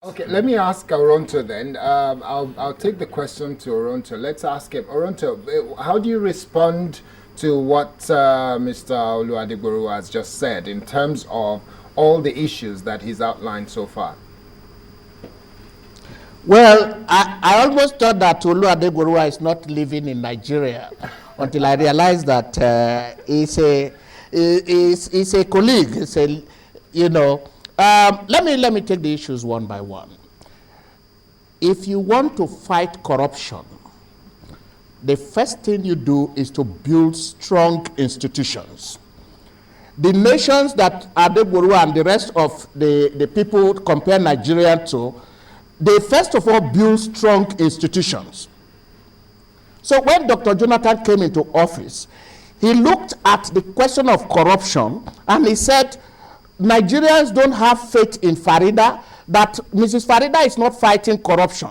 Okay, let me ask Oronto then. I'll take the question to Oronto. Let's ask him. Oronto, how do you respond to what Mr. Oluwadegboru has just said in terms of all the issues that he's outlined so far? Well, I almost thought that Oluwadegboru is not living in Nigeria until I realized that he's a colleague. He's a, you know. Let me take the issues one by one. If you want to fight corruption, the first thing you do is to build strong institutions. The nations that Adegboru and the rest of the people compare Nigeria to, they first of all build strong institutions. So when Dr. Jonathan came into office, he looked at the question of corruption and he said, Nigerians don't have faith in Farida, that Mrs. Farida is not fighting corruption,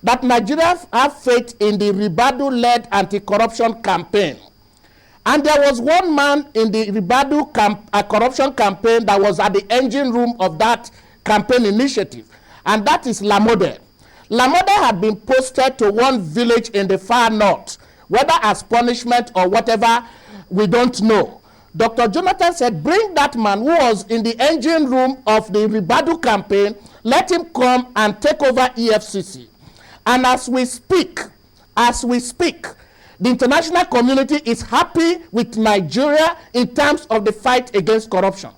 that Nigerians have faith in the Ribadu-led anti-corruption campaign. And there was one man in the Ribadu corruption campaign that was at the engine room of that campaign initiative, and that is Lamode. Lamode had been posted to one village in the far north, whether as punishment or whatever, we don't know. Dr. Jonathan said, bring that man who was in the engine room of the Ribadu campaign, let him come and take over EFCC. And as we speak, the international community is happy with Nigeria in terms of the fight against corruption.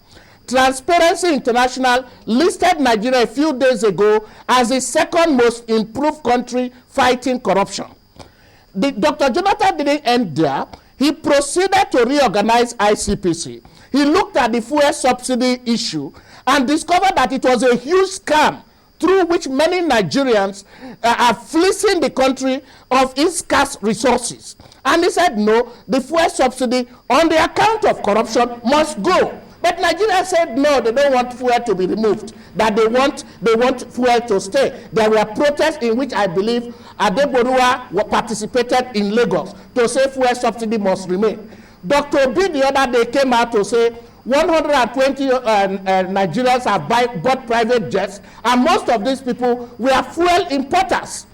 Transparency International listed Nigeria a few days ago as the second most improved country fighting corruption. Dr. Jonathan didn't end there. He proceeded to reorganize ICPC. He looked at the fuel subsidy issue and discovered that it was a huge scam through which many Nigerians are fleecing the country of its scarce resources. And he said, no, the fuel subsidy on the account of corruption must go. But Nigeria said no, they don't want fuel to be removed, that they want fuel to stay. There were protests in which I believe Adegboru participated in Lagos to say fuel subsidy must remain. Dr. Obi the other day came out to say 120 Nigerians have bought private jets, and most of these people were fuel importers.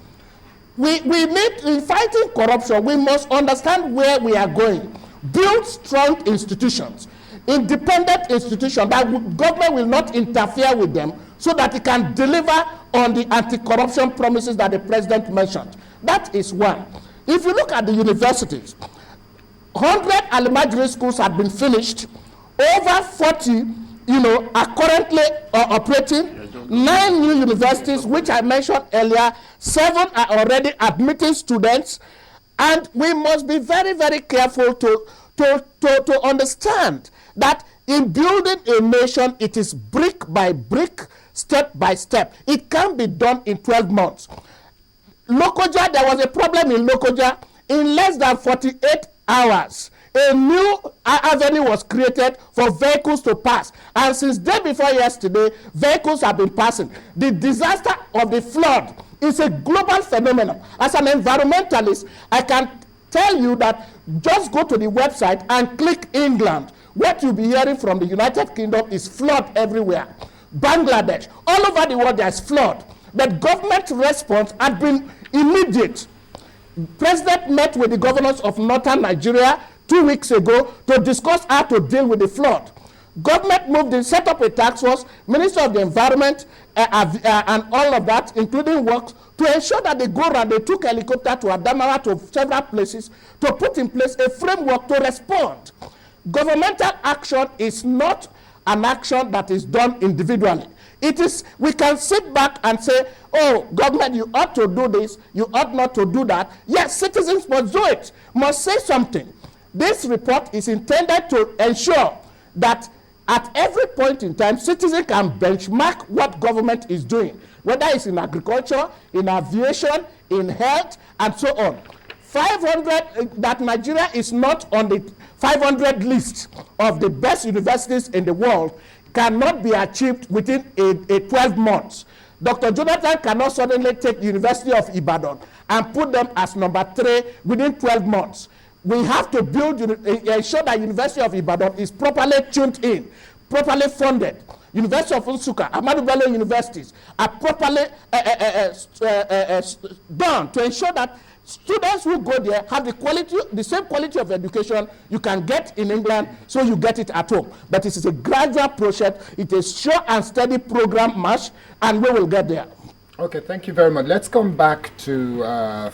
We need, in fighting corruption, we must understand where we are going. Build strong institutions, independent institutions that government will not interfere with them, so that it can deliver on the anti-corruption promises that the president mentioned. That is one. If you look at the universities, 100 Alimajiri schools have been finished, over 40 are currently operating, 9 new universities, which I mentioned earlier, 7 are already admitting students, and we must be very, very careful to understand that in building a nation, it is brick by brick, step by step. It can be done in 12 months. Lokoja, there was a problem in Lokoja. In less than 48 hours, a new avenue was created for vehicles to pass. And since day before yesterday, vehicles have been passing. The disaster of the flood is a global phenomenon. As an environmentalist, I can tell you that just go to the website and click England. What you'll be hearing from the United Kingdom is flood everywhere. Bangladesh, all over the world there's flood. But government response had been immediate. President met with the governors of northern Nigeria 2 weeks ago to discuss how to deal with the flood. Government moved in, set up a task force, Minister of the Environment, and all of that, including works, to ensure that they go around. They took helicopter to Adamawa, to several places, to put in place a framework to respond. Governmental action is not an action that is done individually. It is, we can sit back and say, oh, government, you ought to do this, you ought not to do that. Yes, citizens must do it, must say something. This report is intended to ensure that at every point in time, citizens can benchmark what government is doing, whether it's in agriculture, in aviation, in health, and so on. 500, that Nigeria is not on the 500 list of the best universities in the world cannot be achieved within a 12 months. Dr. Jonathan cannot suddenly take University of Ibadan and put them as number 3 within 12 months. We have to build, ensure that University of Ibadan is properly tuned in, properly funded. University of Nsukka, Ahmadu Bello universities are properly done to ensure that students who go there have the same quality of education you can get in England, so you get it at home. But it is a gradual process. It is sure and steady program march, and we will get there. Okay, thank you very much. Let's come back to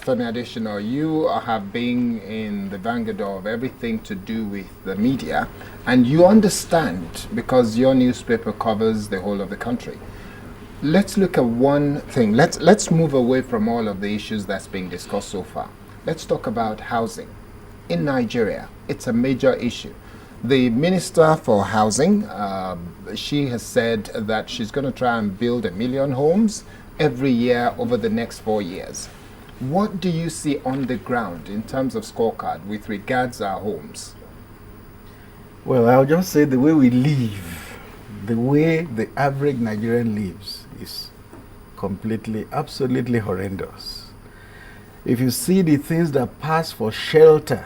Femi Adesina. You have been in the vanguard of everything to do with the media, and you understand because your newspaper covers the whole of the country. Let's look at one thing. Let's move away from all of the issues that's being discussed so far. Let's talk about housing. In Nigeria, it's a major issue. The Minister for Housing, she has said that she's going to try and build 1 million homes every year over the next 4 years. What do you see on the ground in terms of scorecard with regards to our homes? Well, I'll just say the way we live, the way the average Nigerian lives is completely, absolutely horrendous. If you see the things that pass for shelter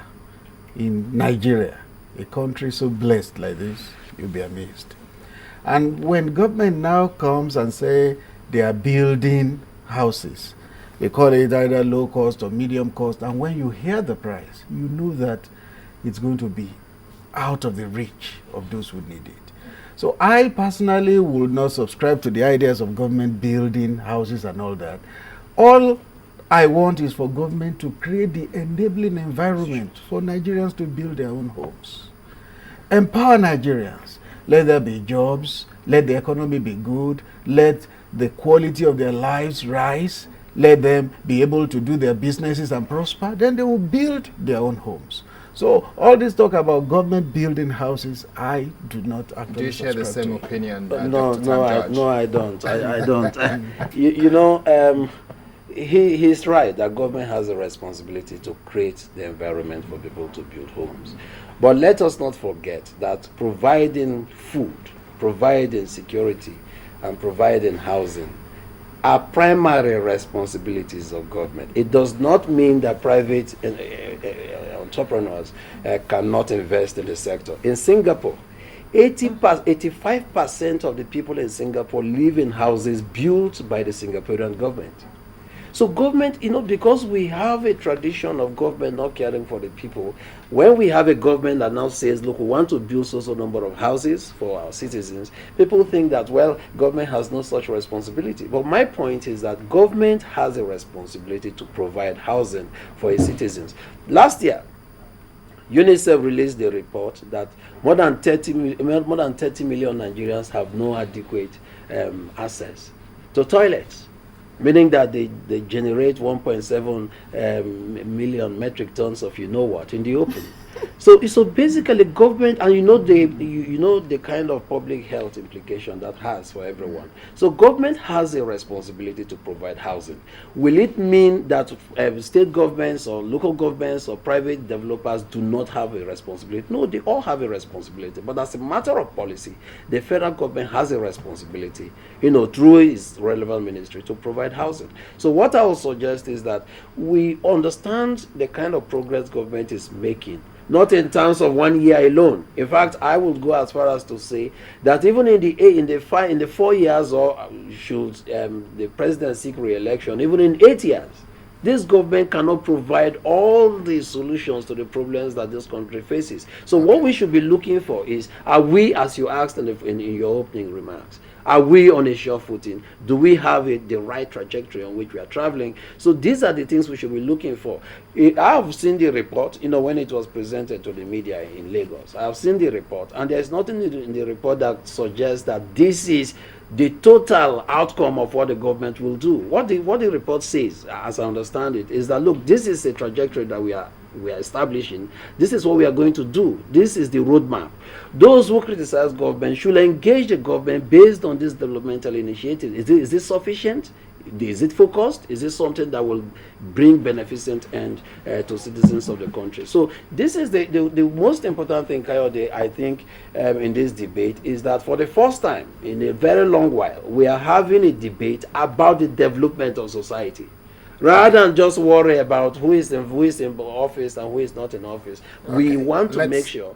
in Nigeria, a country so blessed like this, you'll be amazed. And when government now comes and say they are building houses, they call it either low cost or medium cost, and when you hear the price, you know that it's going to be out of the reach of those who need it. So I personally would not subscribe to the ideas of government building houses and all that. All I want is for government to create the enabling environment for Nigerians to build their own homes. Empower Nigerians. Let there be jobs. Let the economy be good. Let the quality of their lives rise. Let them be able to do their businesses and prosper. Then they will build their own homes. So all this talk about government building houses, I do not actually. Do you share the same opinion? No, I don't. I don't. He's right that government has a responsibility to create the environment for people to build homes. But let us not forget that providing food, providing security, and providing housing are primary responsibilities of government. It does not mean that private entrepreneurs cannot invest in the sector. In Singapore, 85% of the people in Singapore live in houses built by the Singaporean government. So government, because we have a tradition of government not caring for the people, when we have a government that now says, look, we want to build so number of houses for our citizens, people think that, well, government has no such responsibility. But my point is that government has a responsibility to provide housing for its citizens. Last year, UNICEF released a report that more than 30 million Nigerians have no adequate access to toilets, meaning that they generate 1.7 million metric tons of in the open. So basically government, and the kind of public health implication that has for everyone. So government has a responsibility to provide housing. Will it mean that state governments or local governments or private developers do not have a responsibility? No, they all have a responsibility. But as a matter of policy, the federal government has a responsibility, through its relevant ministry to provide housing. So what I will suggest is that we understand the kind of progress government is making, not in terms of 1 year alone. In fact, I would go as far as to say that even in the 4 years, or should the president seek re-election, even in 8 years, this government cannot provide all the solutions to the problems that this country faces. So what we should be looking for is, are we, as you asked in your opening remarks, are we on a sure footing? Do we have the right trajectory on which we are traveling? So these are the things we should be looking for. I have seen the report, when it was presented to the media in Lagos. I have seen the report, and there is nothing in the report that suggests that this is the total outcome of what the government will do. What the report says, as I understand it, is that, look, this is a trajectory that we are establishing. This is what we are going to do. This is the roadmap. Those who criticize government should engage the government based on this developmental initiative. Is this sufficient? Is it focused? Is this something that will bring beneficent end to citizens of the country? So this is the most important thing, Kayode, I think, in this debate, is that for the first time in a very long while, we are having a debate about the development of society, rather than just worry about who is in office and who is not in office. Okay. We want to make sure